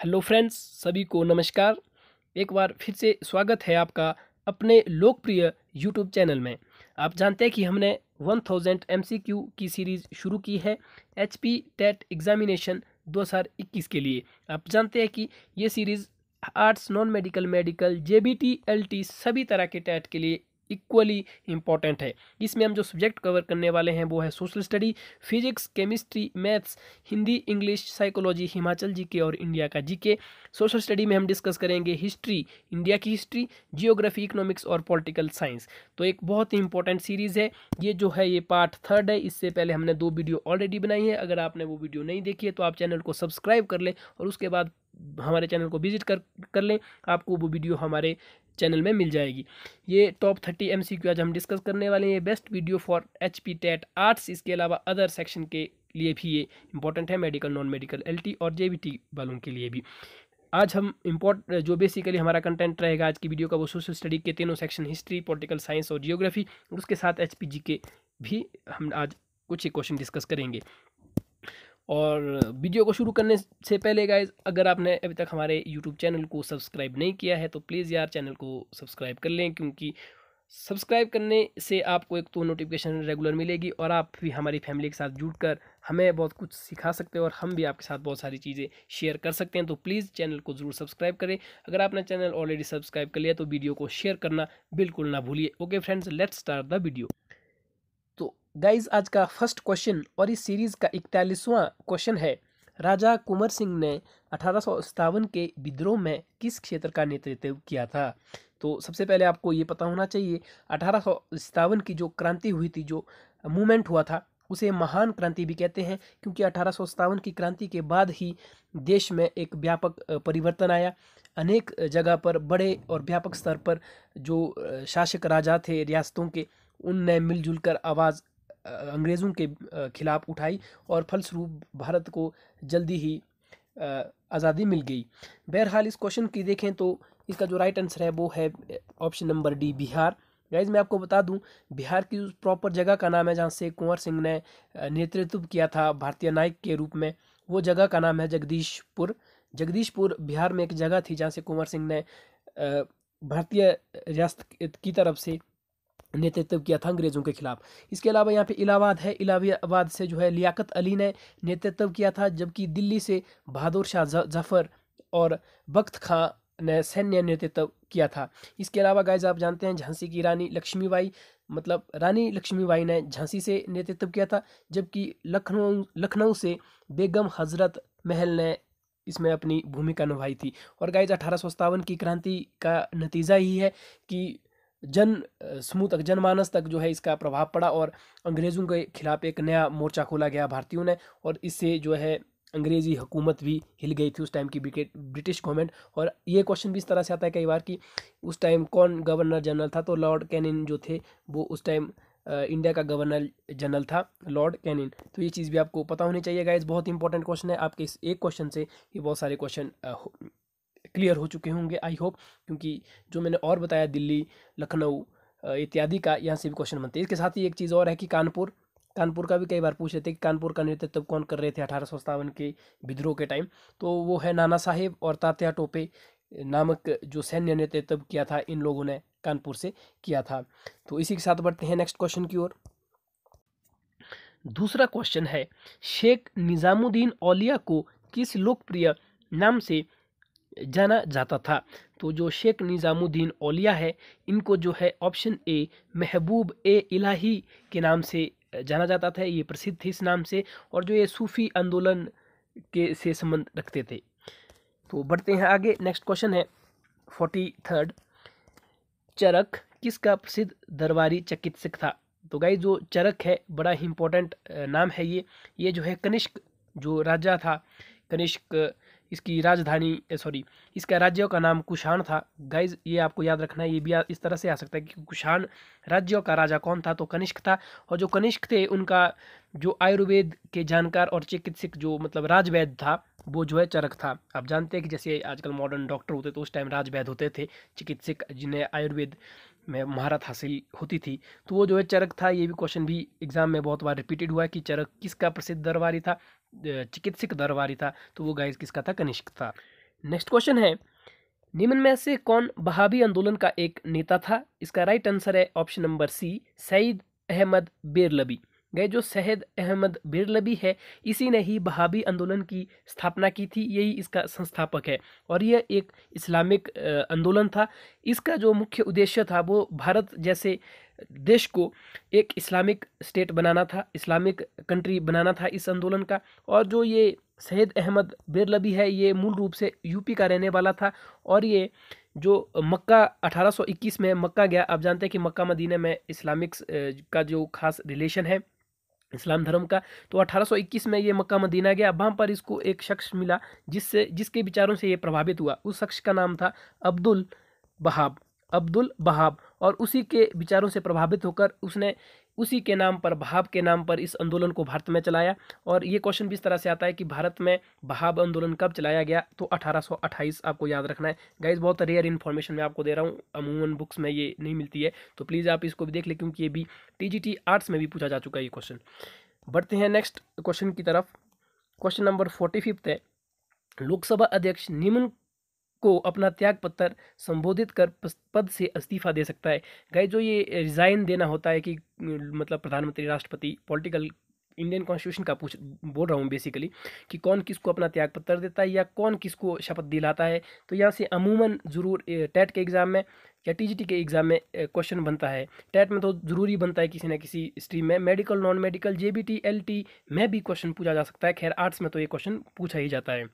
Hello friends, सभी को नमस्कार। एक बार फिर से स्वागत है आपका अपने लोकप्रिय यूट्यूब चैनल में। आप जानते हैं कि हमने 1000 एमसीक्यू की सीरीज़ शुरू की है एचपी टेट एग्जामिनेशन 2021 के लिए। आप जानते हैं कि ये series arts, non medical, medical, JBT, LT सभी तरह के टेट के लिए इक्वली इम्पॉर्टेंट है। इसमें हम जो सब्जेक्ट कवर करने वाले हैं वो है social study, physics, chemistry, maths, Hindi, English, psychology, Himachal GK और इंडिया का जीके। सोशल स्टडी में हम डिस्कस करेंगे हिस्ट्री, इंडिया की हिस्ट्री, जियोग्राफी, इकोनॉमिक्स और पॉलिटिकल साइंस। तो एक बहुत ही इंपॉर्टेंट सीरीज़ है ये, जो है ये पार्ट 3 है। इससे पहले हमने 2 वीडियो ऑलरेडी बनाई है। अगर आपने वो वीडियो नहीं देखी है तो आप चैनल को सब्सक्राइब कर लें और उसके बाद हमारे चैनल को विजिट कर लें। आपको वो वीडियो हमारे चैनल में मिल जाएगी। ये टॉप 30 एमसीक्यू आज हम डिस्कस करने वाले हैं। ये best video for HP TET arts, इसके अलावा अदर सेक्शन के लिए भी ये इंपॉर्टेंट है, मेडिकल, नॉन मेडिकल, एलटी और जेबीटी वालों के लिए भी। आज हम जो बेसिकली हमारा कंटेंट रहेगा आज की वीडियो का, वो सोशल स्टडी के तीनों सेक्शन, हिस्ट्री, पॉलिटिकल साइंस और जियोग्राफी, और उसके साथ एचपीजी के भी हम आज कुछ ही क्वेश्चन डिस्कस करेंगे। और वीडियो को शुरू करने से पहले गाइज, अगर आपने अभी तक हमारे यूट्यूब चैनल को सब्सक्राइब नहीं किया है तो प्लीज़ यार चैनल को सब्सक्राइब कर लें, क्योंकि सब्सक्राइब करने से आपको एक तो नोटिफिकेशन रेगुलर मिलेगी और आप भी हमारी फैमिली के साथ जुड़कर हमें बहुत कुछ सिखा सकते हैं और हम भी आपके साथ बहुत सारी चीज़ें शेयर कर सकते हैं। तो प्लीज़ चैनल को ज़रूर सब्सक्राइब करें। अगर आपने चैनल ऑलरेडी सब्सक्राइब कर लिया तो वीडियो को शेयर करना बिल्कुल ना भूलिए। Okay friends, let's start the video. तो गाइज, आज का फर्स्ट क्वेश्चन और इस सीरीज का 41वां क्वेश्चन है, राजा कुंवर सिंह ने 1857 के विद्रोह में किस क्षेत्र का नेतृत्व किया था? तो सबसे पहले आपको ये पता होना चाहिए, 1857 की जो क्रांति हुई थी, जो मूवमेंट हुआ था, उसे महान क्रांति भी कहते हैं, क्योंकि 1857 की क्रांति के बाद ही देश में एक व्यापक परिवर्तन आया। अनेक जगह पर बड़े और व्यापक स्तर पर जो शासक राजा थे रियासतों के, उनने मिलजुल कर आवाज़ अंग्रेज़ों के खिलाफ उठाई और फलस्वरूप भारत को जल्दी ही आज़ादी मिल गई। बहरहाल इस क्वेश्चन की देखें तो इसका जो राइट आंसर है वो है option number D, Bihar. Guys, मैं आपको बता दूं, बिहार की उस प्रॉपर जगह का नाम है जहाँ से कुंवर सिंह ने नेतृत्व किया था भारतीय नायक के रूप में। वो जगह का नाम है जगदीशपुर। जगदीशपुर बिहार में एक जगह थी जहाँ से कुंवर सिंह ने भारतीय रियासत की तरफ से नेतृत्व किया था अंग्रेज़ों के खिलाफ। इसके अलावा यहाँ पे इलाहाबाद है। इलाहाबाद से जो है लियाकत अली ने नेतृत्व किया था, जबकि दिल्ली से बहादुर शाह जफर और बख्त खां ने सैन्य नेतृत्व किया था। इसके अलावा गाइज, आप जानते हैं झांसी की रानी लक्ष्मीबाई, मतलब रानी लक्ष्मीबाई ने झांसी से नेतृत्व किया था, जबकि लखनऊ से बेगम हजरत महल ने इसमें अपनी भूमिका निभाई थी। और गाइज, 1857 की क्रांति का नतीजा ही है कि समूह तक, जनमानस तक जो है इसका प्रभाव पड़ा और अंग्रेज़ों के खिलाफ एक नया मोर्चा खोला गया भारतीयों ने, और इससे जो है अंग्रेज़ी हुकूमत भी हिल गई थी, उस टाइम की ब्रिटिश गवर्नमेंट। और ये क्वेश्चन भी इस तरह से आता है कई बार कि उस टाइम कौन गवर्नर जनरल था, तो लॉर्ड कैनिंग जो थे वो उस टाइम इंडिया का गवर्नर जनरल था, लॉर्ड कैनिंग। तो ये चीज़ भी आपको पता होनी चाहिए गाइस, बहुत इंपॉर्टेंट क्वेश्चन है। आपके इस एक क्वेश्चन से ये बहुत सारे क्वेश्चन क्लियर हो चुके होंगे, आई होप, क्योंकि जो मैंने और बताया दिल्ली, लखनऊ इत्यादि का यहाँ से भी क्वेश्चन बनते हैं। इसके साथ ही एक चीज़ और है कि कानपुर का भी कई बार पूछ रहे थे कि कानपुर का नेतृत्व कौन कर रहे थे 1857 के विद्रोह के टाइम, तो वो है नाना साहेब और तात्या टोपे नामक जो सैन्य नेतृत्व किया था, इन लोगों ने कानपुर से किया था। तो इसी के साथ बढ़ते हैं नेक्स्ट क्वेश्चन की ओर। दूसरा क्वेश्चन है, शेख निज़ामुद्दीन औलिया को किस लोकप्रिय नाम से जाना जाता था? तो जो शेख निज़ामुद्दीन औलिया है, इनको जो है ऑप्शन ए, महबूब ए इलाही के नाम से जाना जाता था। ये प्रसिद्ध थे इस नाम से, और जो ये सूफी आंदोलन के से संबंध रखते थे। तो बढ़ते हैं आगे। नेक्स्ट क्वेश्चन है 43rd, चरक किसका प्रसिद्ध दरबारी चिकित्सक था? तो गाइस, जो चरक है बड़ा ही इंपॉर्टेंट नाम है ये जो है कनिष्क जो राजा था, कनिष्क इसकी राजधानी इसका राज्यों का नाम कुषाण था। गाइज, ये आपको याद रखना है, ये भी इस तरह से आ सकता है कि कुषाण राज्यों का राजा कौन था, तो कनिष्क था। और जो कनिष्क थे उनका जो आयुर्वेद के जानकार और चिकित्सक जो मतलब राजवैद्य था, वो जो है चरक था। आप जानते हैं कि जैसे आजकल मॉडर्न डॉक्टर होते तो उस टाइम राजवैद्य होते थे, चिकित्सक जिन्हें आयुर्वेद में महारत हासिल होती थी, तो वो जो है चरक था। ये भी क्वेश्चन भी एग्जाम में बहुत बार रिपीटेड हुआ है कि चरक किसका प्रसिद्ध दरबारी था, चिकित्सक दरबारी था, तो वो गाइस किसका था, कनिष्क था। नेक्स्ट क्वेश्चन है, निम्न में से कौन वहाबी आंदोलन का एक नेता था? इसका राइट आंसर है option number C, Syed Ahmad Barelvi. गए जो सईद अहमद बेरलवी है, इसी ने ही वहाबी आंदोलन की स्थापना की थी, यही इसका संस्थापक है और यह एक इस्लामिक आंदोलन था। इसका जो मुख्य उद्देश्य था वो भारत जैसे देश को एक इस्लामिक स्टेट बनाना था, इस्लामिक कंट्री बनाना था इस आंदोलन का। और जो ये सईद अहमद बेरलवी है, ये मूल रूप से यूपी का रहने वाला था और ये जो मक्का 1821 में मक्का गया। आप जानते हैं कि मक्का मदीने में इस्लामिक्स का जो खास रिलेशन है इस्लाम धर्म का, तो 1821 में ये मक्का मदीना गया। वहाँ पर इसको एक शख्स मिला जिसके विचारों से ये प्रभावित हुआ। उस शख्स का नाम था अब्दुल वहाब और उसी के विचारों से प्रभावित होकर उसने उसी के नाम पर, वहाब के नाम पर इस आंदोलन को भारत में चलाया। और ये क्वेश्चन भी इस तरह से आता है कि भारत में वहाब आंदोलन कब चलाया गया, तो 1828 आपको याद रखना है। गाइस बहुत रेयर इन्फॉर्मेशन मैं आपको दे रहा हूँ, अमूमन बुक्स में ये नहीं मिलती है, तो प्लीज़ आप इसको भी देख लें क्योंकि ये भी टीजीटी आर्ट्स में भी पूछा जा चुका है ये क्वेश्चन। बढ़ते हैं नेक्स्ट क्वेश्चन की तरफ। क्वेश्चन नंबर 45 है, लोकसभा अध्यक्ष निम्न को अपना त्याग पत्र संबोधित कर पद से इस्तीफा दे सकता है? गाइस जो ये रिजाइन देना होता है कि मतलब प्रधानमंत्री, राष्ट्रपति, पॉलिटिकल इंडियन कॉन्स्टिट्यूशन का बोल रहा हूँ बेसिकली, कि कौन किसको अपना त्याग पत्र देता है या कौन किसको शपथ दिलाता है। तो यहाँ से अमूमन ज़रूर टेट के एग्ज़ाम में या टीजीटी के एग्ज़ाम में क्वेश्चन बनता है। टेट में तो ज़रूरी बनता है किसी न किसी स्ट्रीम में, medical, non medical, JBT, LT में भी क्वेश्चन पूछा जा सकता है। खैर आर्ट्स में तो ये क्वेश्चन पूछा ही जाता है।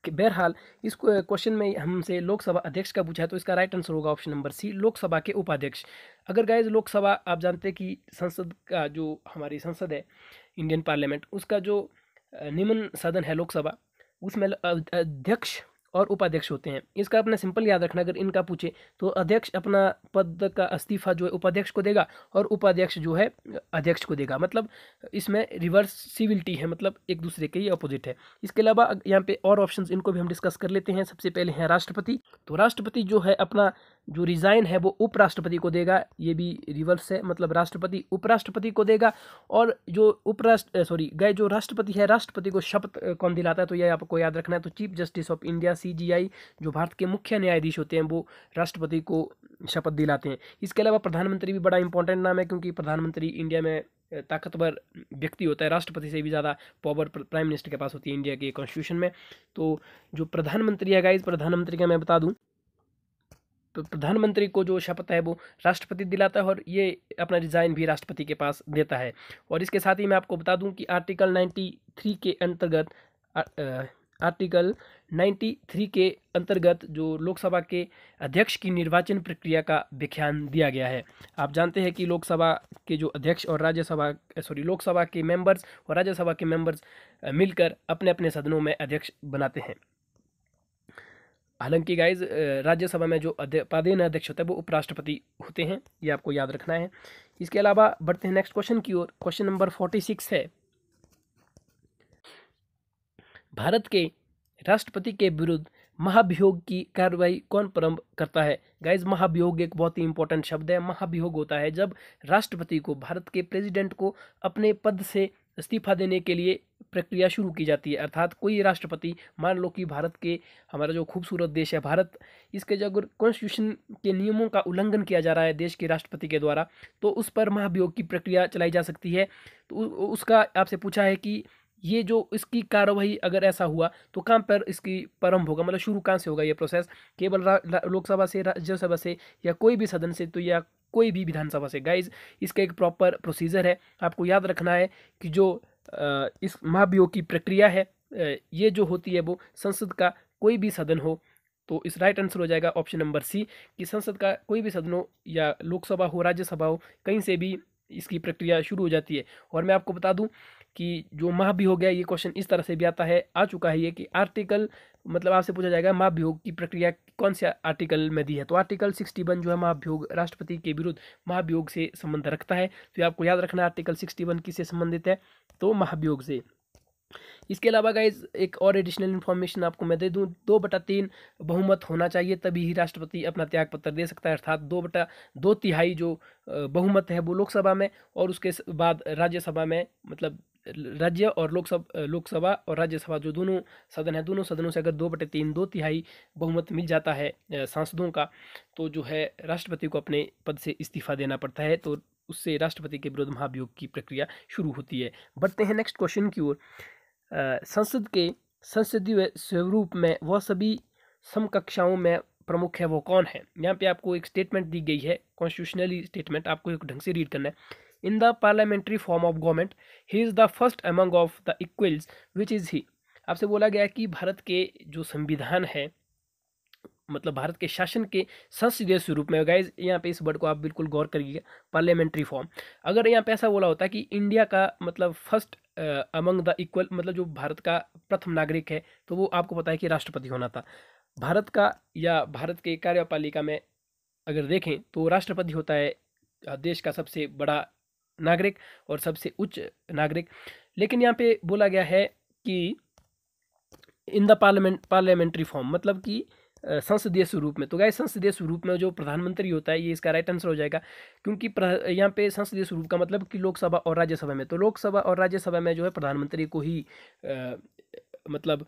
बहरहाल इस क्वेश्चन में हमसे लोकसभा अध्यक्ष का पूछा है, तो इसका राइट आंसर होगा ऑप्शन नंबर सी, लोकसभा के उपाध्यक्ष। अगर गाइज लोकसभा, आप जानते हैं कि संसद का जो हमारी संसद है, इंडियन पार्लियामेंट, उसका जो निम्न सदन है लोकसभा, उसमें अध्यक्ष और उपाध्यक्ष होते हैं। इसका अपना सिंपल याद रखना, अगर इनका पूछे तो अध्यक्ष अपना पद का इस्तीफा जो है उपाध्यक्ष को देगा और उपाध्यक्ष जो है अध्यक्ष को देगा। मतलब इसमें रिवर्सिबिलिटी है, मतलब एक दूसरे के ही अपोजिट है। इसके अलावा यहाँ पे और ऑप्शंस, इनको भी हम डिस्कस कर लेते हैं। सबसे पहले है राष्ट्रपति। तो राष्ट्रपति जो है अपना जो रिजाइन है वो उपराष्ट्रपति को देगा, ये भी रिवर्स है, मतलब राष्ट्रपति उपराष्ट्रपति को देगा। और जो जो राष्ट्रपति है, राष्ट्रपति को शपथ कौन दिलाता है, तो ये आपको याद रखना है। तो chief justice of India, CGI, जो भारत के मुख्य न्यायाधीश होते हैं, वो राष्ट्रपति को शपथ दिलाते हैं। इसके अलावा प्रधानमंत्री भी बड़ा इंपॉर्टेंट नाम है, क्योंकि प्रधानमंत्री इंडिया में ताकतवर व्यक्ति होता है, राष्ट्रपति से भी ज़्यादा पावर प्राइम मिनिस्टर के पास होती है इंडिया के कॉन्स्टिट्यूशन में। तो जो प्रधानमंत्री है गाइज, प्रधानमंत्री का मैं बता दूं, तो प्रधानमंत्री को जो शपथ है वो राष्ट्रपति दिलाता है और ये अपना रिजाइन भी राष्ट्रपति के पास देता है। और इसके साथ ही मैं आपको बता दूं कि आर्टिकल 93 के अंतर्गत आर्टिकल 93 के अंतर्गत जो लोकसभा के अध्यक्ष की निर्वाचन प्रक्रिया का व्याख्यान दिया गया है। आप जानते हैं कि लोकसभा के जो अध्यक्ष और लोकसभा के मेंबर्स और राज्यसभा के मेंबर्स मिलकर अपने अपने सदनों में अध्यक्ष बनाते हैं। हालांकि गाइज राज्यसभा में जो पदेन अध्यक्ष होता है वो उपराष्ट्रपति होते हैं, ये आपको याद रखना है। इसके अलावा बढ़ते हैं नेक्स्ट क्वेश्चन की ओर। क्वेश्चन नंबर 46 है, भारत के राष्ट्रपति के विरुद्ध महाभियोग की कार्रवाई कौन प्रारंभ करता है? गाइज महाभियोग एक बहुत ही इंपॉर्टेंट शब्द है। महाभियोग होता है जब राष्ट्रपति को, भारत के प्रेसिडेंट को अपने पद से इस्तीफा देने के लिए प्रक्रिया शुरू की जाती है। अर्थात कोई राष्ट्रपति, मान लो कि भारत के, हमारा जो खूबसूरत देश है भारत, इसके जो अगर कॉन्स्टिट्यूशन के नियमों का उल्लंघन किया जा रहा है देश के राष्ट्रपति के द्वारा, तो उस पर महाभियोग की प्रक्रिया चलाई जा सकती है। तो उसका आपसे पूछा है कि ये जो इसकी कार्रवाई अगर ऐसा हुआ तो कहाँ पर इसकी प्रारंभ होगा, मतलब शुरू कहाँ से होगा ये प्रोसेस, केवल लोकसभा से, राज्यसभा से, या कोई भी सदन से, तो या कोई भी विधानसभा से? गाइज इसका एक प्रॉपर प्रोसीजर है, आपको याद रखना है कि जो इस महाभियोग की प्रक्रिया है ये जो होती है वो संसद का कोई भी सदन हो, तो इस राइट आंसर हो जाएगा ऑप्शन नंबर सी, कि संसद का कोई भी सदन हो, या लोकसभा हो, राज्यसभा हो, कहीं से भी इसकी प्रक्रिया शुरू हो जाती है। और मैं आपको बता दूं कि जो महाभियोग है, ये क्वेश्चन इस तरह से भी आ चुका है ये, कि आर्टिकल, मतलब आपसे पूछा जाएगा महाभियोग की प्रक्रिया कौन से आर्टिकल में दी है, तो आर्टिकल 61 जो है महाभियोग, राष्ट्रपति के विरुद्ध महाभियोग से संबंध रखता है। तो आपको याद रखना है आर्टिकल 61 किससे संबंधित है, तो महाभियोग से। इसके अलावा गाइज एक और एडिशनल इन्फॉर्मेशन आपको मैं दे दूं, 2/3 बहुमत होना चाहिए, तभी ही राष्ट्रपति अपना त्याग पत्र दे सकता है। अर्थात 2/2 जो बहुमत है वो लोकसभा में, और उसके बाद राज्यसभा में, मतलब राज्य और लोकसभा और राज्यसभा जो दोनों सदन है, दोनों सदनों से अगर 2/3 2/3 बहुमत मिल जाता है सांसदों का, तो जो है राष्ट्रपति को अपने पद से इस्तीफा देना पड़ता है। तो उससे राष्ट्रपति के विरुद्ध महाभियोग की प्रक्रिया शुरू होती है। बढ़ते हैं नेक्स्ट क्वेश्चन की ओर। संसद के संसदीय स्वरूप में वह सभी समकक्षाओं में प्रमुख है वो कौन है। यहाँ पे आपको एक स्टेटमेंट दी गई है, कॉन्स्टिट्यूशनली स्टेटमेंट, आपको एक ढंग से रीड करना है। In the parliamentary form of government he is the first among of the equals which is he. आपसे बोला गया है कि भारत के जो संविधान है, मतलब भारत के शासन के संसदीय स्वरूप में, गाइज यहाँ पे इस वर्ड को आप बिल्कुल गौर करिएगा, पार्लियामेंट्री फॉर्म। अगर यहाँ पे ऐसा बोला होता कि इंडिया का मतलब फर्स्ट अमंग द इक्वल, मतलब जो भारत का प्रथम नागरिक है, तो वो आपको पता है कि राष्ट्रपति होना था। भारत का या भारत के कार्यपालिका में अगर देखें तो राष्ट्रपति होता है देश का सबसे बड़ा नागरिक और सबसे उच्च नागरिक। लेकिन यहाँ पे बोला गया है कि इन द पार्लियामेंट्री फॉर्म, मतलब कि संसदीय स्वरूप में। तो गाइस संसदीय स्वरूप में जो प्रधानमंत्री होता है, ये इसका राइट आंसर हो जाएगा, क्योंकि यहाँ पे संसदीय स्वरूप का मतलब कि लोकसभा और राज्यसभा में, तो लोकसभा और राज्यसभा में जो है प्रधानमंत्री को ही मतलब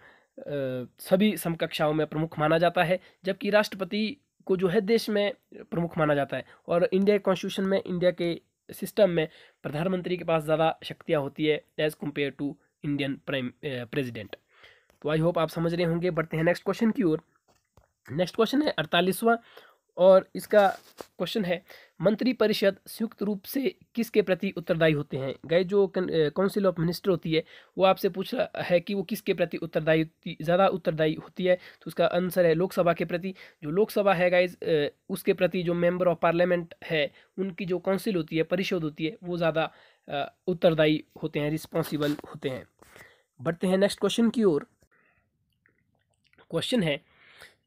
सभी समकक्षाओं में प्रमुख माना जाता है, जबकि राष्ट्रपति को जो है देश में प्रमुख माना जाता है। और इंडिया के कॉन्स्टिट्यूशन में, इंडिया के सिस्टम में प्रधानमंत्री के पास ज़्यादा शक्तियाँ होती है as compare to Indian president. तो आई होप आप समझ रहे होंगे। बढ़ते हैं नेक्स्ट क्वेश्चन की ओर। नेक्स्ट क्वेश्चन है 48वां, और इसका क्वेश्चन है मंत्रिपरिषद संयुक्त रूप से किसके प्रति उत्तरदायी होते हैं। गाइस जो काउंसिल ऑफ मिनिस्टर होती है, वो आपसे पूछ रहा है कि वो किसके प्रति ज़्यादा उत्तरदायी होती है। तो उसका आंसर है लोकसभा के प्रति। जो लोकसभा है गाइस, उसके प्रति जो मेंबर ऑफ पार्लियामेंट है, उनकी जो काउंसिल होती है, परिषद होती है, वो ज़्यादा उत्तरदायी होते हैं, रिस्पॉन्सिबल होते हैं। बढ़ते हैं नेक्स्ट क्वेश्चन की ओर। क्वेश्चन है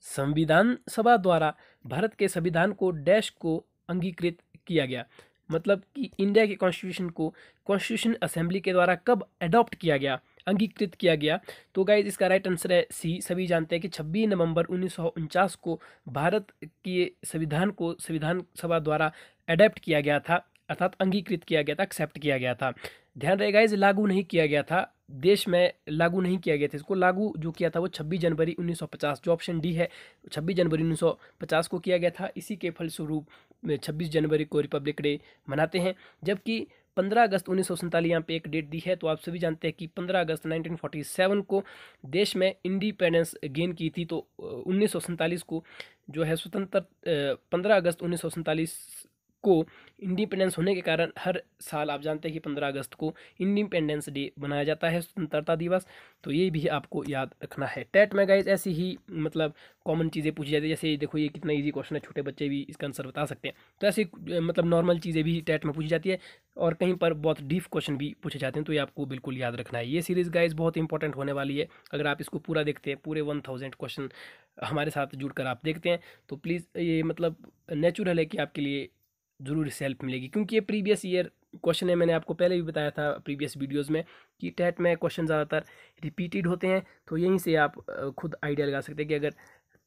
संविधान सभा द्वारा भारत के संविधान को डैश को अंगीकृत किया गया, मतलब कि इंडिया के कॉन्स्टिट्यूशन को कॉन्स्टिट्यूशन असेंबली के द्वारा कब अडॉप्ट किया गया, अंगीकृत किया गया। तो गाइज इसका राइट आंसर है सी। सभी जानते हैं कि 26 नवंबर 1949 को भारत के संविधान को संविधान सभा द्वारा अडॉप्ट किया गया था, अर्थात अंगीकृत किया गया था, एक्सेप्ट किया गया था। ध्यान रहेगा, इस लागू नहीं किया गया था, देश में लागू नहीं किया गया था। इसको लागू जो किया था वो 26 जनवरी 1950, जो ऑप्शन डी है, 26 जनवरी 1950 को किया गया था। इसी के फलस्वरूप 26 जनवरी को रिपब्लिक डे मनाते हैं। जबकि 15 अगस्त 1947 यहाँ पे एक डेट दी है, तो आप सभी जानते हैं कि 15 अगस्त 1947 को देश में इंडिपेंडेंस गेन की थी। तो 1947 को जो है स्वतंत्र 15 अगस्त 1947 को इंडिपेंडेंस होने के कारण हर साल आप जानते हैं कि 15 अगस्त को इंडिपेंडेंस डे मनाया जाता है, स्वतंत्रता दिवस। तो ये भी आपको याद रखना है। टेट में गाइज ऐसी ही मतलब कॉमन चीज़ें पूछी जाती है, जैसे देखो ये कितना इजी क्वेश्चन है, छोटे बच्चे भी इसका आंसर बता सकते हैं। तो ऐसी मतलब नॉर्मल चीज़ें भी टेट में पूछी जाती है, और कहीं पर बहुत डीप क्वेश्चन भी पूछे जाते हैं, तो ये आपको बिल्कुल याद रखना है। ये सीरीज़ गाइज बहुत इंपॉर्टेंट होने वाली है। अगर आप इसको पूरा देखते हैं, पूरे 1000 क्वेश्चन हमारे साथ जुड़कर आप देखते हैं, तो प्लीज़ ये मतलब नेचुरल है कि आपके लिए ज़रूर इससे हेल्प मिलेगी, क्योंकि ये प्रीवियस ईयर क्वेश्चन है। मैंने आपको पहले भी बताया था प्रीवियस वीडियोस में कि टेट में क्वेश्चन ज़्यादातर रिपीटेड होते हैं। तो यहीं से आप खुद आइडिया लगा सकते हैं कि अगर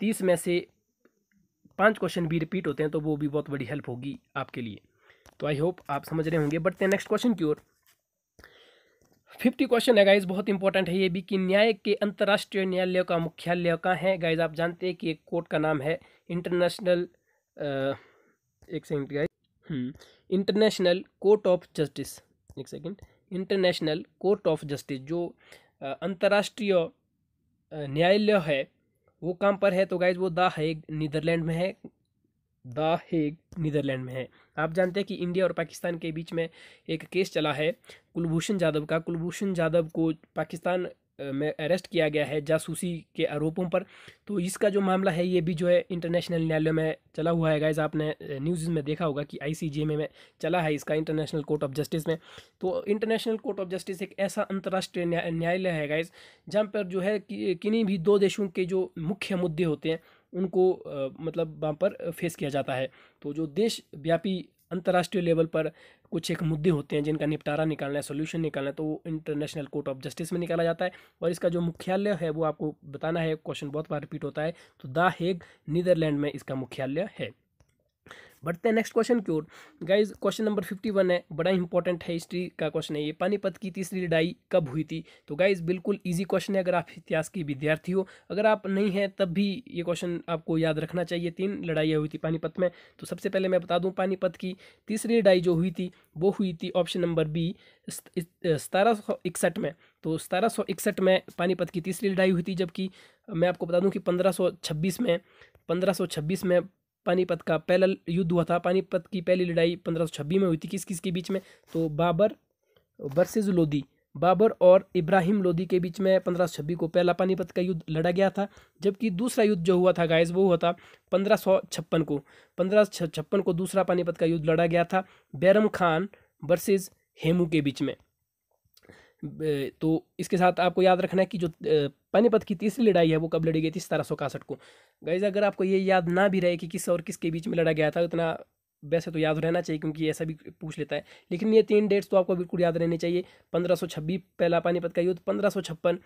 30 में से 5 क्वेश्चन भी रिपीट होते हैं तो वो भी बहुत बड़ी हेल्प होगी आपके लिए। तो आई होप आप समझ रहे होंगे। बढ़ते हैं नेक्स्ट क्वेश्चन की ओर। 50 क्वेश्चन है गाइज, बहुत इंपॉर्टेंट है ये भी, कि न्याय के अंतर्राष्ट्रीय न्यायालय का मुख्यालय कहाँ है। गाइज आप जानते हैं कि एक कोर्ट का नाम है इंटरनेशनल एक second guys, international court of justice, एक second, international court of justice जो अंतर्राष्ट्रीय न्यायालय है वो कहाँ पर है। तो गाइज वो द हेग नीदरलैंड में है, द हेग नीदरलैंड में है। आप जानते हैं कि इंडिया और पाकिस्तान के बीच में एक केस चला है कुलभूषण जाधव का। कुलभूषण जाधव को पाकिस्तान में अरेस्ट किया गया है जासूसी के आरोपों पर। तो इसका जो मामला है ये भी जो है इंटरनेशनल न्यायालय में चला हुआ है। गाइज आपने न्यूज़ में देखा होगा कि ICJ में चला है इसका, इंटरनेशनल कोर्ट ऑफ जस्टिस में। तो इंटरनेशनल कोर्ट ऑफ जस्टिस एक ऐसा अंतर्राष्ट्रीय न्यायालय है गाइज, जहाँ पर जो है किन्हीं भी दो देशों के जो मुख्य मुद्दे होते हैं उनको मतलब वहाँ पर फेस किया जाता है। तो जो देशव्यापी अंतर्राष्ट्रीय लेवल पर कुछ एक मुद्दे होते हैं जिनका निपटारा निकालना है, सोल्यूशन निकालना है, तो वो इंटरनेशनल कोर्ट ऑफ जस्टिस में निकाला जाता है। और इसका जो मुख्यालय है वो आपको बताना है, क्वेश्चन बहुत बार रिपीट होता है। तो द हेग नीदरलैंड में इसका मुख्यालय है। बढ़ते हैं नेक्स्ट क्वेश्चन की ओर। गाइज क्वेश्चन नंबर 51 है, बड़ा इंपॉर्टेंट है, हिस्ट्री का क्वेश्चन है ये। पानीपत की तीसरी लड़ाई कब हुई थी? तो गाइज बिल्कुल इजी क्वेश्चन है अगर आप इतिहास के विद्यार्थी हो। अगर आप नहीं हैं तब भी ये क्वेश्चन आपको याद रखना चाहिए। 3 लड़ाइयाँ हुई थी पानीपत में। तो सबसे पहले मैं बता दूं, पानीपत की तीसरी लड़ाई जो हुई थी वो हुई थी ऑप्शन नंबर बी 1761 में। तो 1761 में पानीपत की तीसरी लड़ाई हुई थी। जबकि मैं आपको बता दूं कि 1526 में पानीपत का पहला युद्ध हुआ था। पानीपत की पहली लड़ाई 1526 में हुई थी। किस किस के बीच में? तो बाबर वर्सेस लोदी, बाबर और इब्राहिम लोदी के बीच में 1526 को पहला पानीपत का युद्ध लड़ा गया था। जबकि दूसरा युद्ध जो हुआ था गाइस वो हुआ था 1556 को दूसरा पानीपत का युद्ध लड़ा गया था बैरम खान वर्सेस हेमू के बीच में। तो इसके साथ आपको याद रखना है कि जो पानीपत की तीसरी लड़ाई है वो कब लड़ी गई थी? 1761 को। गाइज अगर आपको ये याद ना भी रहे कि किस और किसके बीच में लड़ा गया था, उतना वैसे तो याद रहना चाहिए क्योंकि ऐसा भी पूछ लेता है, लेकिन ये 3 डेट्स तो आपको बिल्कुल याद रहनी चाहिए। 1526 पहला पानीपत का युद्ध, 1556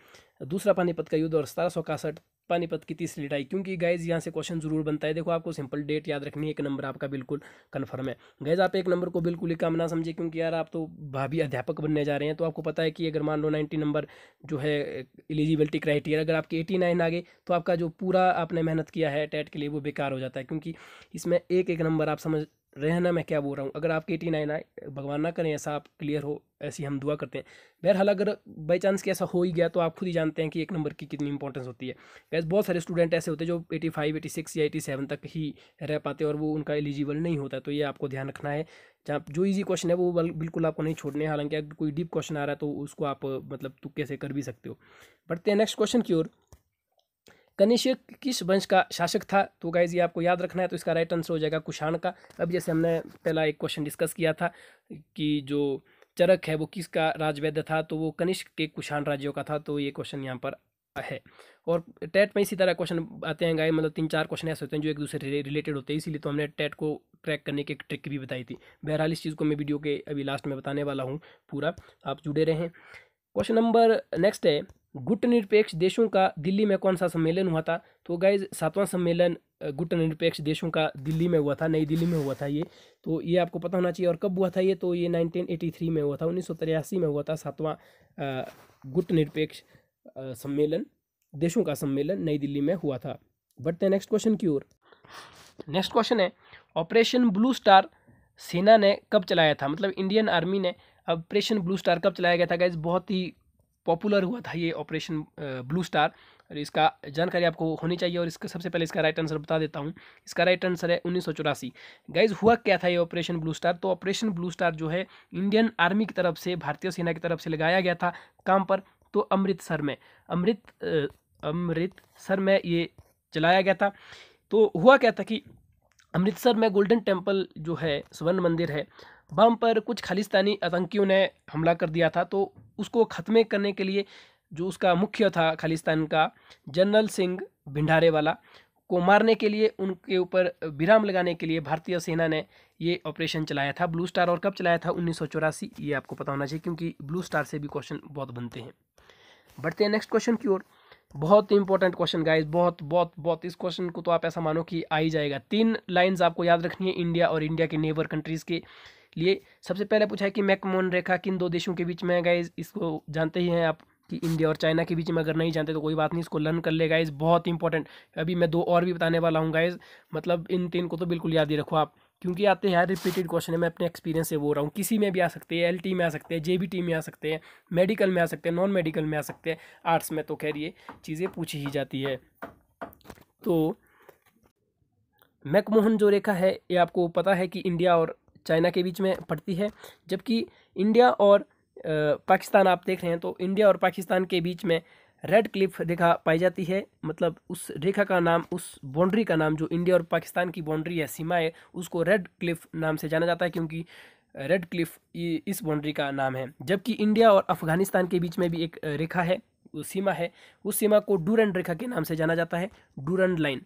दूसरा पानीपत का युद्ध और 1761 पानीपत की तीसरी लड़ाई। क्योंकि गाइज यहाँ से क्वेश्चन जरूर बनता है। देखो आपको सिंपल डेट याद रखनी है, 1 नंबर आपका बिल्कुल कन्फर्म है। गाइज आप 1 नंबर को बिल्कुल ही कम ना समझे, क्योंकि यार आप तो भाभी अध्यापक बनने जा रहे हैं। तो आपको पता है कि अगर मान लो 90 नंबर जो है एलिजिबिलिटी क्राइटेरिया, अगर आपके 89 आ गए तो आपका जो पूरा आपने मेहनत किया है टेट के लिए वो बेकार हो जाता है। क्योंकि इसमें एक नंबर आप समझ रहे हैं ना मैं क्या बोल रहा हूँ। अगर आपके 89 आए, भगवान ना करें ऐसा आप क्लियर हो, ऐसी हम दुआ करते हैं। बहरहाल अगर बाई चांस कि ऐसा हो ही गया तो आप खुद ही जानते हैं कि 1 नंबर की कितनी इंपॉर्टेंस होती है। वैसे बहुत सारे स्टूडेंट ऐसे होते हैं जो 85, 86 या 87 तक ही रह पाते हैं और वो उनका एलिजिबल नहीं होता। तो ये आपको ध्यान रखना है। जहाँ जो इजी क्वेश्चन है वो बिल्कुल आपको नहीं छोड़ने। हालांकि अगर कोई डीप क्वेश्चन आ रहा है तो उसको आप मतलब तुक्के से कर भी सकते हो। बढ़ते हैं नेक्स्ट क्वेश्चन की ओर। कनिष्क किस वंश का शासक था? तो गाइज ये आपको याद रखना है। तो इसका राइट आंसर हो जाएगा कुषाण का। अब जैसे हमने पहला एक क्वेश्चन डिस्कस किया था कि जो चरक है वो किसका राजवैद्य था, तो वो कनिष्क के कुषाण राज्यों का था। तो ये क्वेश्चन यहाँ पर है। और टेट में इसी तरह क्वेश्चन आते हैं गाइस, मतलब 3-4 क्वेश्चन ऐसे होते हैं जो एक दूसरे से रिलेटेड होते हैं। इसीलिए तो हमने टेट को क्रैक करने की एक ट्रिक भी बताई थी। बहरहाल इस चीज़ को मैं वीडियो के अभी लास्ट में बताने वाला हूँ पूरा, आप जुड़े रहें। क्वेश्चन नंबर नेक्स्ट है, गुटनिरपेक्ष देशों का दिल्ली में कौन सा सम्मेलन हुआ था? तो गाइज 7वां सम्मेलन गुटनिरपेक्ष देशों का दिल्ली में हुआ था, नई दिल्ली में हुआ था ये। तो ये आपको पता होना चाहिए। और कब हुआ था ये? तो ये 1983 में हुआ था, 1983 में हुआ था 7वां गुटनिरपेक्ष सम्मेलन, देशों का सम्मेलन नई दिल्ली में हुआ था। बढ़ते हैं नेक्स्ट क्वेश्चन की ओर। नेक्स्ट क्वेश्चन है, ऑपरेशन ब्लू स्टार सेना ने कब चलाया था? मतलब इंडियन आर्मी ने ऑपरेशन ब्लू स्टार कब चलाया गया था? गाइज बहुत ही पॉपुलर हुआ था ये ऑपरेशन ब्लू स्टार, और इसका जानकारी आपको होनी चाहिए। और इसका सबसे पहले इसका राइट आंसर बता देता हूँ। इसका राइट आंसर है 1984। गाइज हुआ क्या था ये ऑपरेशन ब्लू स्टार? तो ऑपरेशन ब्लू स्टार जो है इंडियन आर्मी की तरफ से, भारतीय सेना की तरफ से लगाया गया था काम पर। तो अमृतसर में अमृतसर में ये चलाया गया था। तो हुआ क्या था कि अमृतसर में गोल्डन टेम्पल जो है, स्वर्ण मंदिर है, वहाँ पर कुछ खालिस्तानी आतंकियों ने हमला कर दिया था। तो उसको ख़त्म करने के लिए जो उसका मुख्य था खालिस्तान का, जनरल सिंह भिंडारेवाला, को मारने के लिए, उनके ऊपर विराम लगाने के लिए भारतीय सेना ने ये ऑपरेशन चलाया था ब्लू स्टार। और कब चलाया था? 1984। ये आपको पता होना चाहिए क्योंकि ब्लू स्टार से भी क्वेश्चन बहुत बनते हैं। बढ़ते हैं नेक्स्ट क्वेश्चन की ओर। बहुत इंपॉर्टेंट क्वेश्चन गाइस, बहुत बहुत बहुत। इस क्वेश्चन को तो आप ऐसा मानो कि आ ही जाएगा। 3 लाइंस आपको याद रखनी है इंडिया और इंडिया के नेबर कंट्रीज़ के लिए। सबसे पहले पूछा है कि मैकमोहन रेखा किन 2 देशों के बीच में है? गाइस इसको जानते ही हैं आप कि इंडिया और चाइना के बीच में। अगर नहीं जानते तो कोई बात नहीं, इसको लर्न कर ले गाइस, बहुत इंपॉर्टेंट। अभी मैं 2 और भी बताने वाला हूँ गाइस, मतलब इन 3 को तो बिल्कुल याद ही रखो आप, क्योंकि आते हैं यार रिपीटेड क्वेश्चन है। मैं अपने एक्सपीरियंस से बोल रहा हूँ। किसी में भी आ सकते हैं, LT में आ सकते हैं, JBT में आ सकते हैं, मेडिकल में आ सकते हैं, नॉन मेडिकल में आ सकते हैं, आर्ट्स में तो खैर ये चीज़ें पूछी ही जाती है। तो मैकमोहन जो रेखा है ये आपको पता है कि इंडिया और चाइना के बीच में पड़ती है। जबकि इंडिया और पाकिस्तान आप देख रहे हैं, तो इंडिया और पाकिस्तान के बीच में रेड क्लिफ रेखा पाई जाती है। मतलब उस रेखा का नाम, उस बाउंड्री का नाम, जो इंडिया और पाकिस्तान की बाउंड्री है, सीमा है, उसको रेड क्लिफ नाम से जाना जाता है, क्योंकि रेड क्लिफ इस बाउंड्री का नाम है। जबकि इंडिया और अफगानिस्तान के बीच में भी एक रेखा है, सीमा है, उस सीमा को डूरंड रेखा के नाम से जाना जाता है। डूरंड लाइन,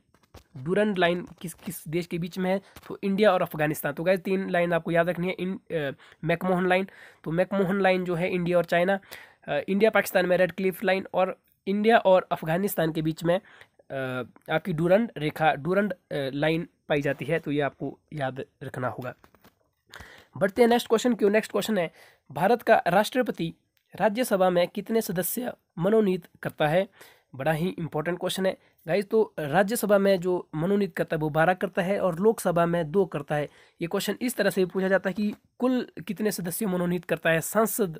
डूरंड लाइन किस किस देश के बीच में है? तो इंडिया और अफगानिस्तान। तो गाइस 3 लाइन आपको याद रखनी है। मैकमोहन लाइन, तो मैकमोहन लाइन जो है इंडिया और चाइना, इंडिया पाकिस्तान में रेड क्लिफ लाइन, और इंडिया और अफगानिस्तान के बीच में आपकी डूरंड रेखा, डूरंड लाइन पाई जाती है। तो ये आपको याद रखना होगा। बढ़ते हैं नेक्स्ट क्वेश्चन की ओर। नेक्स्ट क्वेश्चन है, भारत का राष्ट्रपति राज्यसभा में कितने सदस्य मनोनीत करता है? बड़ा ही इंपॉर्टेंट क्वेश्चन है गाइज। तो राज्यसभा में जो मनोनीत करता है वो 12 करता है और लोकसभा में 2 करता है। ये क्वेश्चन इस तरह से पूछा जाता है कि कुल कितने सदस्य मनोनीत करता है संसद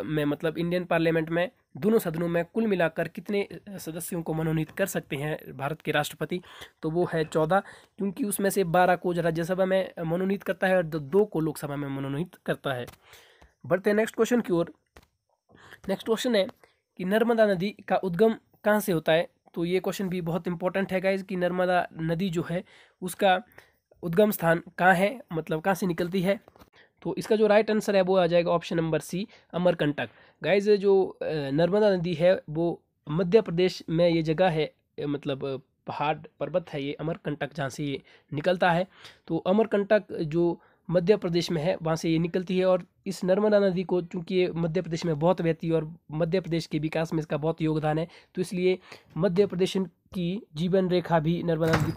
में, मतलब इंडियन पार्लियामेंट में, दोनों सदनों में कुल मिलाकर कितने सदस्यों को मनोनीत कर सकते हैं भारत के राष्ट्रपति? तो वो है 14, क्योंकि उसमें से 12 को राज्यसभा में मनोनीत करता है और 2 को लोकसभा में मनोनीत करता है। बढ़ते हैं नेक्स्ट क्वेश्चन की ओर। नेक्स्ट क्वेश्चन है कि नर्मदा नदी का उद्गम कहाँ से होता है? तो ये क्वेश्चन भी बहुत इंपॉर्टेंट है गाइज कि नर्मदा नदी जो है उसका उद्गम स्थान कहाँ है, मतलब कहाँ से निकलती है? तो इसका जो राइट आंसर है वो आ जाएगा option number C, Amarkantak. Guys जो नर्मदा नदी है वो मध्य प्रदेश में ये जगह है, मतलब पहाड़ पर्वत है ये अमरकंटक, जहाँ से ये निकलता है। तो अमरकंटक जो मध्य प्रदेश में है वहाँ से ये निकलती है। और इस नर्मदा नदी को, चूँकि ये मध्य प्रदेश में बहुत बहती है और मध्य प्रदेश के विकास में इसका बहुत योगदान है, तो इसलिए मध्य प्रदेश की जीवन रेखा भी नर्मदा नदी,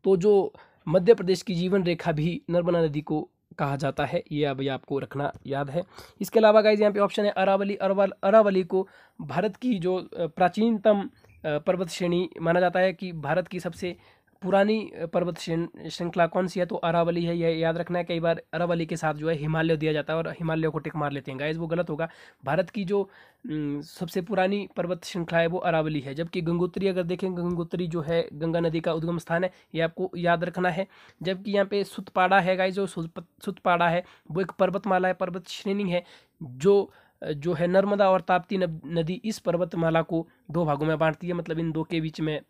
तो जो मध्य प्रदेश की जीवन रेखा भी नर्मदा नदी को कहा जाता है। ये अभी आपको रखना याद है। इसके अलावा गाइज यहाँ पे ऑप्शन है अरावली। अरावली को भारत की जो प्राचीनतम पर्वत श्रेणी माना जाता है कि भारत की सबसे पुरानी पर्वत श्रृंखला कौन सी है? तो अरावली है। यह याद रखना है। कई बार अरावली के साथ जो है हिमालय दिया जाता है और हिमालय को टिक मार लेते हैं गाइज, वो गलत होगा। भारत की जो सबसे पुरानी पर्वत श्रृंखला है वो अरावली है। जबकि गंगोत्री अगर देखें, गंगोत्री जो है गंगा नदी का उद्गम स्थान है, ये आपको याद रखना है। जबकि यहाँ पे सुतपाड़ा है गाइज, जो सुतपाड़ा है वो एक पर्वतमाला है, पर्वत श्रेणी है जो है नर्मदा और ताप्ती नदी इस पर्वतमाला को 2 भागों में बांटती है। मतलब इन 2 के बीच में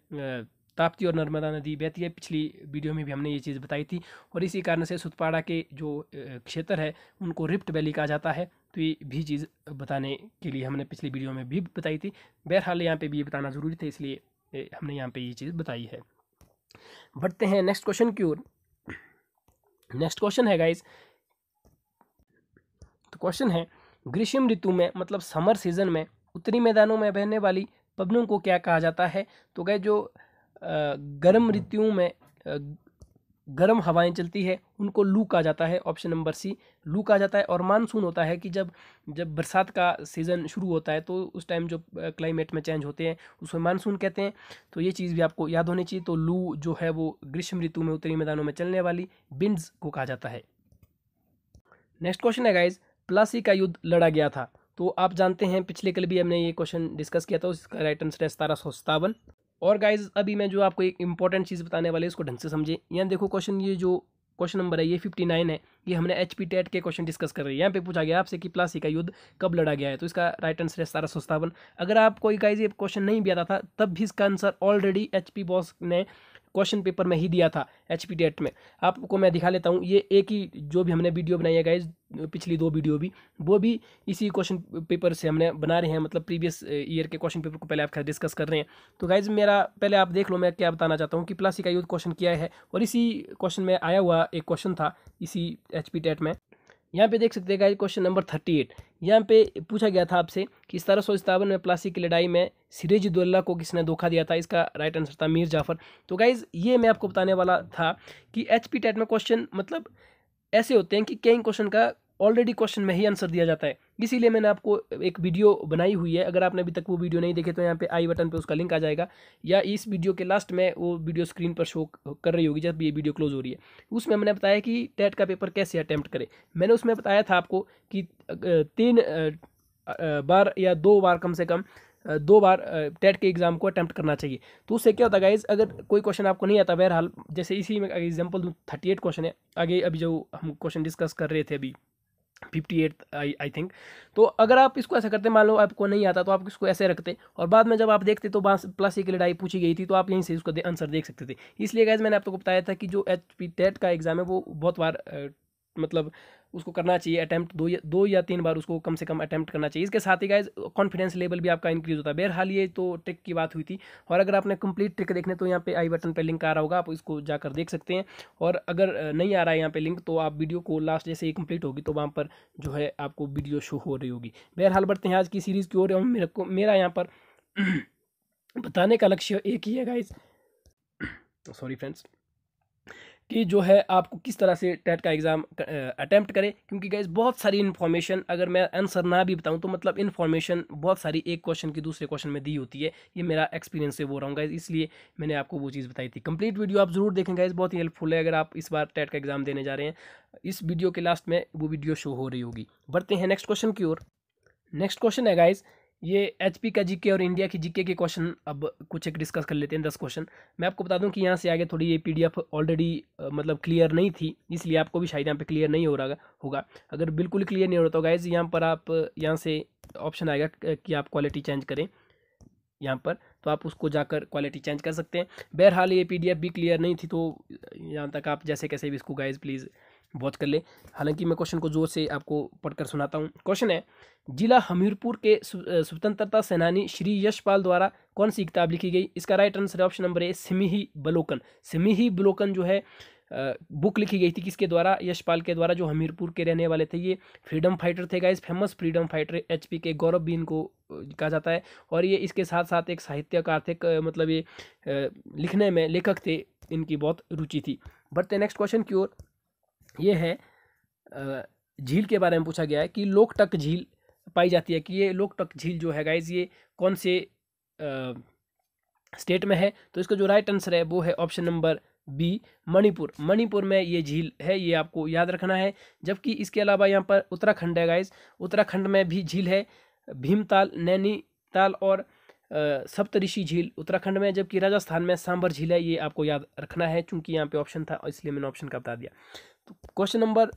ताप्ती और नर्मदा नदी बहती है। पिछली वीडियो में भी हमने ये चीज़ बताई थी। और इसी कारण से सुतपाड़ा के जो क्षेत्र है उनको रिफ्ट वैली कहा जाता है। तो ये भी चीज़ बताने के लिए हमने पिछली वीडियो में भी बताई थी। बहरहाल यहाँ पे भी ये बताना ज़रूरी था, इसलिए हमने यहाँ पे ये चीज़ बताई है। बढ़ते हैं नेक्स्ट क्वेश्चन की ओर। नेक्स्ट क्वेश्चन है गाइज, तो क्वेश्चन है ग्रीष्म ऋतु में, मतलब समर सीजन में, उत्तरी मैदानों में बहने वाली पवनों को क्या कहा जाता है? तो गाइज जो गर्म ऋतुओं में गर्म हवाएं चलती है उनको लू कहा जाता है। ऑप्शन नंबर सी, लू कहा जाता है। और मानसून होता है कि जब बरसात का सीज़न शुरू होता है तो उस टाइम जो क्लाइमेट में चेंज होते हैं उसमें मानसून कहते हैं। तो ये चीज़ भी आपको याद होनी चाहिए। तो लू जो है वो ग्रीष्म ऋतु में उत्तरी मैदानों में चलने वाली विंड्स को कहा जाता है। नेक्स्ट क्वेश्चन है गाइज, प्लासी का युद्ध लड़ा गया था। तो आप जानते हैं पिछले कल भी हमने ये क्वेश्चन डिस्कस किया था, उसका राइट आंसर है 1757। और गाइज अभी मैं जो आपको एक इंपॉर्टेंट चीज़ बताने वाले इसको ढंग से समझे। यहाँ देखो क्वेश्चन, ये जो क्वेश्चन नंबर है ये 59 है। ये हमने HP टेट के क्वेश्चन डिस्कस कर रहे हैं। यहाँ पे पूछा गया आपसे कि प्लासी का युद्ध कब लड़ा गया है, तो इसका राइट आंसर है 1757। अगर आप कोई गाइज ये क्वेश्चन नहीं भी आता था तब भी इसका आंसर ऑलरेडी HP बॉस ने क्वेश्चन पेपर में ही दिया था। HP टेट में आपको मैं दिखा लेता हूँ। ये एक ही जो भी हमने वीडियो बनाई है गाइज, पिछली 2 वीडियो भी, वो भी इसी क्वेश्चन पेपर से हमने बना रहे हैं। मतलब प्रीवियस ईयर के क्वेश्चन पेपर को पहले आप डिस्कस कर रहे हैं। तो गाइज मेरा पहले आप देख लो मैं क्या बताना चाहता हूँ कि प्लासी का युद्ध क्वेश्चन किया है। और इसी क्वेश्चन में आया हुआ एक क्वेश्चन था इसी HP टेट में। यहाँ पे देख सकते हैं गाइज क्वेश्चन नंबर 38। यहाँ पे पूछा गया था आपसे कि 1757 में प्लासी की लड़ाई में सिराजुद्दौला को किसने धोखा दिया था? इसका राइट आंसर था मीर जाफर। तो गाइज ये मैं आपको बताने वाला था कि HP टेट में क्वेश्चन मतलब ऐसे होते हैं कि कई क्वेश्चन का ऑलरेडी क्वेश्चन में ही आंसर दिया जाता है। इसीलिए मैंने आपको एक वीडियो बनाई हुई है। अगर आपने अभी तक वो वीडियो नहीं देखे तो यहाँ पे आई बटन पे उसका लिंक आ जाएगा, या इस वीडियो के लास्ट में वो वीडियो स्क्रीन पर शो कर रही होगी जब ये वीडियो क्लोज हो रही है। उसमें मैंने बताया कि टेट का पेपर कैसे अटैम्प्ट करें। मैंने उसमें बताया था आपको कि 3 बार या 2 बार, कम से कम 2 बार टेट के एग्जाम को अटैम्प्ट करना चाहिए। तो उससे क्या होता है गाइज, अगर कोई क्वेश्चन आपको नहीं आता, बहरहाल जैसे इसी में एग्जाम्पल दूँ 38 क्वेश्चन है, आगे अभी जो हम क्वेश्चन डिस्कस कर रहे थे अभी 58 आई थिंक। तो अगर आप इसको ऐसा करते, मान लो आपको नहीं आता तो आप इसको ऐसे रखते और बाद में जब आप देखते तो प्लासी की लड़ाई पूछी गई थी तो आप यहीं से उसका आंसर देख सकते थे। इसलिए गाइज मैंने आपको बताया था कि जो HP टेट का एग्जाम है वो बहुत बार मतलब उसको करना चाहिए अटैम्प्ट, 2 या 3 बार उसको कम से कम अटैम्प्ट करना चाहिए। इसके साथ ही गाइज कॉन्फिडेंस लेवल भी आपका इंक्रीज होता है। बहरहाल ये तो ट्रिक की बात हुई थी। और अगर आपने कंप्लीट ट्रिक देखने तो यहाँ पे आई बटन पे लिंक आ रहा होगा, आप इसको जाकर देख सकते हैं। और अगर नहीं आ रहा है यहाँ पे लिंक तो आप वीडियो को लास्ट जैसे ही कंप्लीट होगी तो वहाँ पर जो है आपको वीडियो शो हो रही होगी। बहरहाल बढ़ते हैं आज की सीरीज़ की ओर। मेरा यहाँ पर बताने का लक्ष्य एक ही है गाइस, सॉरी फ्रेंड्स, कि जो है आपको किस तरह से टेट का एग्ज़ाम अटैम्प्ट करें। क्योंकि गाइस बहुत सारी इन्फॉर्मेशन, अगर मैं आंसर ना भी बताऊं तो मतलब इन्फॉर्मेशन बहुत सारी एक क्वेश्चन की दूसरे क्वेश्चन में दी होती है। ये मेरा एक्सपीरियंस से बोल रहा हूँ गाइस, इसलिए मैंने आपको वो चीज़ बताई थी। कंप्लीट वीडियो आप जरूर देखें गाइस, बहुत ही हेल्पफुल है अगर आप इस बार टेट का एग्ज़ाम देने जा रहे हैं। इस वीडियो के लास्ट में वो वीडियो शो हो रही होगी। बढ़ते हैं नेक्स्ट क्वेश्चन की ओर। नेक्स्ट क्वेश्चन है गाइस, ये एचपी का जीके और इंडिया की जीके के क्वेश्चन अब कुछ एक डिस्कस कर लेते हैं, 10 क्वेश्चन। मैं आपको बता दूं कि यहाँ से आगे थोड़ी ये पीडीएफ ऑलरेडी मतलब क्लियर नहीं थी, इसलिए आपको भी शायद यहाँ पे क्लियर नहीं हो रहा होगा। अगर बिल्कुल क्लियर नहीं हो रहा तो गाइस यहाँ पर आप यहाँ से ऑप्शन आएगा कि आप क्वालिटी चेंज करें यहाँ पर, तो आप उसको जाकर क्वालिटी चेंज कर सकते हैं। बहरहाल ये पीडीएफ भी क्लियर नहीं थी, तो यहाँ तक आप जैसे कैसे भी इसको गाइस प्लीज़ वॉच कर ले। हालांकि मैं क्वेश्चन को जोर से आपको पढ़कर सुनाता हूँ। क्वेश्चन है, जिला हमीरपुर के स्वतंत्रता सेनानी श्री यशपाल द्वारा कौन सी किताब लिखी गई? इसका राइट आंसर है ऑप्शन नंबर ए, सिमिही बलोकन। सिमिही बलोकन जो है बुक लिखी गई थी किसके द्वारा? यशपाल के द्वारा, जो हमीरपुर के रहने वाले थे। ये फ्रीडम फाइटर थे guys, famous freedom fighter HP के, गौरव भी इनको कहा जाता है। और ये इसके साथ साथ एक साहित्यकार थे, मतलब ये लिखने में लेखक थे, इनकी बहुत रुचि थी। बढ़ते नेक्स्ट क्वेश्चन की ओर। ये है झील के बारे में पूछा गया है कि लोकटक झील पाई जाती है, कि ये लोकटक झील जो है गाइज ये कौन से स्टेट में है? तो इसका जो राइट आंसर है वो है option number B, Manipur. Manipur में ये झील है, ये आपको याद रखना है। जबकि इसके अलावा यहाँ पर उत्तराखंड है गाइज, उत्तराखंड में भी झील है, भीमताल, नैनीताल और सप्तऋषि झील उत्तराखंड में। जबकि राजस्थान में सांबर झील है, ये आपको याद रखना है, चूंकि यहाँ पे ऑप्शन था इसलिए मैंने ऑप्शन का बता दिया। तो क्वेश्चन नंबर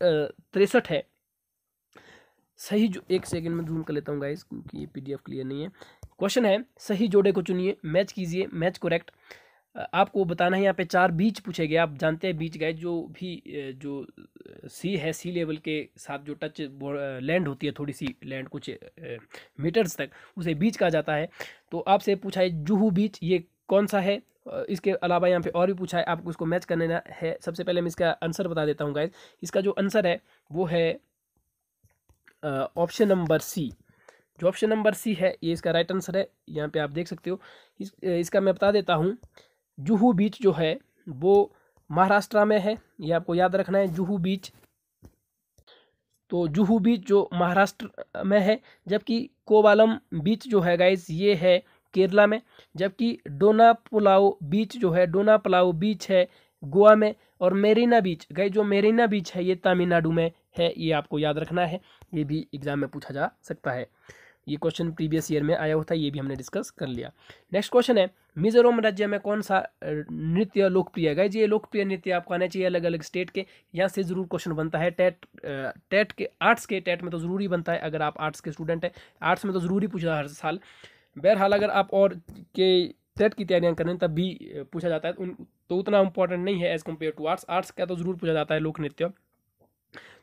63 है, सही जो, एक सेकंड में जूम कर लेता हूँ गाइस क्योंकि ये पीडीएफ क्लियर नहीं है। क्वेश्चन है, सही जोड़े को चुनिए, मैच कीजिए, मैच करेक्ट। आपको बताना है यहाँ पे 4 बीच पूछे गए। आप जानते हैं बीच गाइस, जो भी जो सी है, सी लेवल के साथ जो टच लैंड होती है, थोड़ी सी लैंड कुछ मीटर्स तक, उसे बीच कहा जाता है। तो आपसे पूछा है जुहू बीच, ये कौन सा है? इसके अलावा यहाँ पे और भी पूछा है, आपको इसको मैच करना है। सबसे पहले मैं इसका आंसर बता देता हूँ गाइस। इसका जो आंसर है वो है ऑप्शन नंबर सी। जो ऑप्शन नंबर सी है ये इसका राइट आंसर है, यहाँ पे आप देख सकते हो। इसका मैं बता देता हूँ, जुहू बीच जो है वो महाराष्ट्र में है, ये आपको याद रखना है, जुहू बीच। तो जुहू बीच जो महाराष्ट्र में है, जबकि कोवालम बीच जो है गाइस ये है केरला में। जबकि डोनापुलाव बीच जो है, डोनापुलाव बीच है गोवा में। और मेरीना बीच गाइस, जो मेरीना बीच है ये तमिलनाडु में है, ये आपको याद रखना है। ये भी एग्जाम में पूछा जा सकता है, ये क्वेश्चन प्रीवियस ईयर में आया होता है, ये भी हमने डिस्कस कर लिया। नेक्स्ट क्वेश्चन है, मिजोरम राज्य में कौन सा नृत्य लोकप्रिय है? गाइस ये लोकप्रिय नृत्य आपको आना चाहिए अलग अलग स्टेट के, यहाँ से जरूर क्वेश्चन बनता है। टेट के आर्ट्स के टेट में तो जरूरी बनता है, अगर आप आर्ट्स के स्टूडेंट है, आर्ट्स में तो जरूरी पूछा हर साल। बहरहाल अगर आप और के टेट की तैयारियां करें तब भी पूछा जाता है, तो उतना इंपॉर्टेंट नहीं है as compare to arts. Arts का तो जरूर पूछा जाता है लोक नृत्य।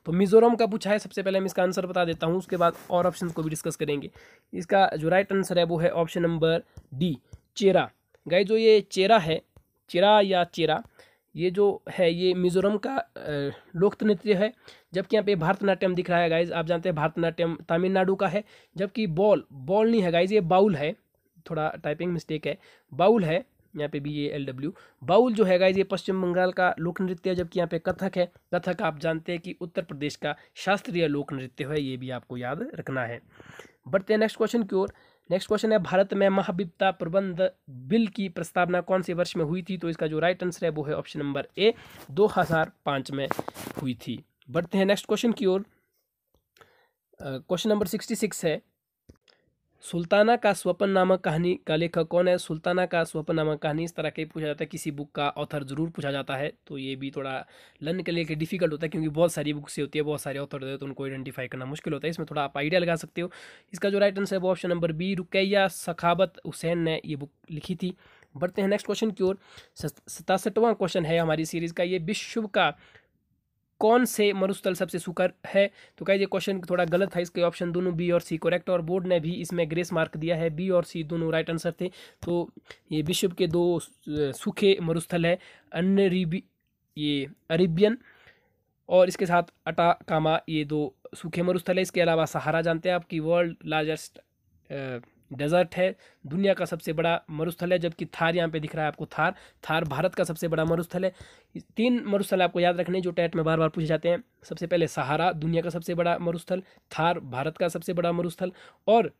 तो मिजोरम का पूछा है, सबसे पहले मैं इसका आंसर बता देता हूँ, उसके बाद और ऑप्शन को भी डिस्कस करेंगे। इसका जो राइट आंसर है वो है ऑप्शन नंबर डी, चेरा। गाइस जो ये चेरा है, चेरा या चेरा, ये जो है ये मिजोरम का लोक नृत्य है। जबकि यहाँ पे भारतनाट्यम दिख रहा है गाइज, आप जानते हैं भारतनाट्यम तमिलनाडु का है। जबकि बॉल नहीं है गाइज, ये बाउल है, थोड़ा टाइपिंग मिस्टेक है, बाउल है यहाँ पे BALW। बाउल जो है गाइज ये पश्चिम बंगाल का लोक नृत्य है। जबकि यहाँ पे कथक है, कथक आप जानते हैं कि उत्तर प्रदेश का शास्त्रीय लोक नृत्य है, ये भी आपको याद रखना है। बढ़ते हैं नेक्स्ट क्वेश्चन की ओर। नेक्स्ट क्वेश्चन है, भारत में महाविपदा प्रबंध बिल की प्रस्तावना कौन से वर्ष में हुई थी? तो इसका जो राइट आंसर है वो है ऑप्शन नंबर ए, 2005 में हुई थी। बढ़ते हैं नेक्स्ट क्वेश्चन की ओर। क्वेश्चन नंबर 66 है, सुल्ताना का स्वप्न नामक कहानी का लेखक कौन है? सुल्ताना का स्वप्न नामक कहानी, इस तरह के पूछा जाता है, किसी बुक का ऑथर जरूर पूछा जाता है। तो ये भी थोड़ा लर्न के लिए डिफिकल्ट होता है, क्योंकि बहुत सारी बुक से होती है, बहुत सारे ऑथर होते हैं, तो उनको आइडेंटिफाई करना मुश्किल होता है। इसमें थोड़ा आप आइडिया लगा सकते हो। इसका जो राइट आंसर है वो option number B, Rukaiya Sakhawat Hussain ने ये बुक लिखी थी। बढ़ते हैं नेक्स्ट क्वेश्चन की ओर। 67वां क्वेश्चन है हमारी सीरीज का, ये विश्व का कौन से मरुस्थल सबसे सूखा है? तो क्या ये क्वेश्चन थोड़ा गलत था, इसके ऑप्शन दोनों बी और सी करेक्ट, और बोर्ड ने भी इसमें ग्रेस मार्क दिया है, बी और सी दोनों राइट आंसर थे। तो ये विश्व के 2 सूखे मरुस्थल है, ये अरेबियन और इसके साथ अटाकामा, ये 2 सूखे मरुस्थल है। इसके अलावा सहारा जानते हैं आप कि वर्ल्ड लार्जेस्ट डेजर्ट है, दुनिया का सबसे बड़ा मरुस्थल है, जबकि थार यहाँ पे दिख रहा है आपको, थार भारत का सबसे बड़ा मरुस्थल है। 3 मरुस्थल आपको याद रखने जो टेट में बार बार पूछे जाते हैं। सबसे पहले सहारा, दुनिया का सबसे बड़ा मरुस्थल, थार भारत का सबसे बड़ा मरुस्थल, और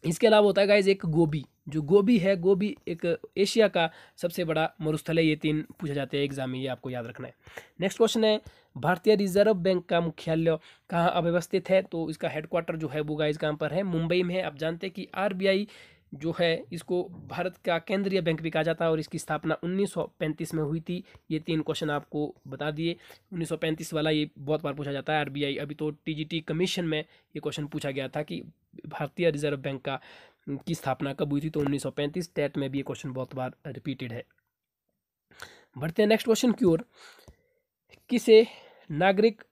इसके अलावा होता है गाइज एक गोबी, जो गोबी है, गोबी एक एशिया का सबसे बड़ा मरुस्थल है। ये 3 पूछे जाते हैं एग्जाम में, ये आपको याद रखना है। नेक्स्ट क्वेश्चन है, भारतीय रिजर्व बैंक का मुख्यालय कहाँ अव्यवस्थित है? तो इसका हेडक्वार्टर जो है वो गाइज कहाँ पर है? मुंबई में है। आप जानते हैं कि आरबीआई जो है इसको भारत का केंद्रीय बैंक भी कहा जाता है और इसकी स्थापना 1935 में हुई थी। ये 3 क्वेश्चन आपको बता दिए। 1935 वाला ये बहुत बार पूछा जाता है आरबीआई। अभी तो टीजीटी कमीशन में ये क्वेश्चन पूछा गया था कि भारतीय रिजर्व बैंक की स्थापना कब हुई थी, तो 1935। टेट में भी ये क्वेश्चन बहुत बार रिपीटेड है। बढ़ते हैं नेक्स्ट क्वेश्चन की ओर। किसे नागरिक,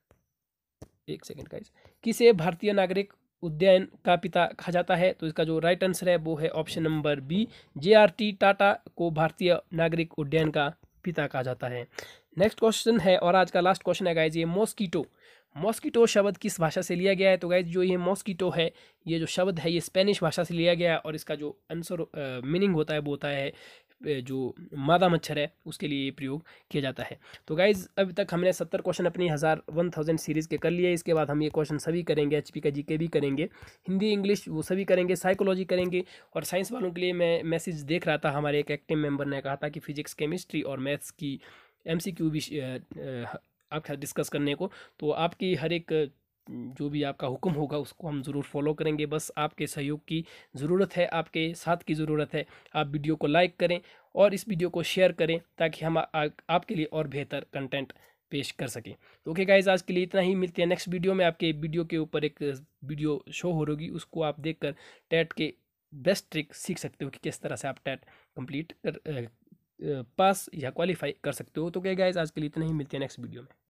एक सेकेंड गाइस, किसे भारतीय नागरिक उड्डयन का पिता कहा जाता है? तो इसका जो राइट आंसर है वो है option number B, JRT Tata को भारतीय नागरिक उड्डयन का पिता कहा जाता है। नेक्स्ट क्वेश्चन है और आज का लास्ट क्वेश्चन है गाइज, ये मॉस्किटो शब्द किस भाषा से लिया गया है? तो गाइज जो ये मॉस्किटो है, ये जो शब्द है ये स्पेनिश भाषा से लिया गया है और इसका जो आंसर मीनिंग होता है वो होता है जो मादा मच्छर है उसके लिए प्रयोग किया जाता है। तो गाइज अभी तक हमने 70 क्वेश्चन अपनी 1000 सीरीज़ के कर लिए। इसके बाद हम ये क्वेश्चन सभी करेंगे, HP का GK भी करेंगे, हिंदी इंग्लिश वो सभी करेंगे, साइकोलॉजी करेंगे। और साइंस वालों के लिए मैं मैसेज देख रहा था, हमारे एक एक्टिव मेंबर ने कहा था कि फिजिक्स, केमिस्ट्री और मैथ्स की MCQ भी आपके साथ डिस्कस करने को। तो आपकी हर एक जो भी आपका हुक्म होगा उसको हम ज़रूर फॉलो करेंगे। बस आपके सहयोग की ज़रूरत है, आपके साथ की ज़रूरत है। आप वीडियो को लाइक करें और इस वीडियो को शेयर करें ताकि हम आपके लिए और बेहतर कंटेंट पेश कर सकें। तो ओके गाइज, आज के लिए इतना ही। मिलते हैं नेक्स्ट वीडियो में। आपके वीडियो के ऊपर एक वीडियो शो हो रही, उसको आप देखकर टेट के बेस्ट ट्रिक सीख सकते हो कि किस तरह से आप टेट कंप्लीट कर पास या क्वालिफाई कर सकते हो। तो क्या गाइज, आज के लिए इतना ही। मिलते हैं नेक्स्ट वीडियो में।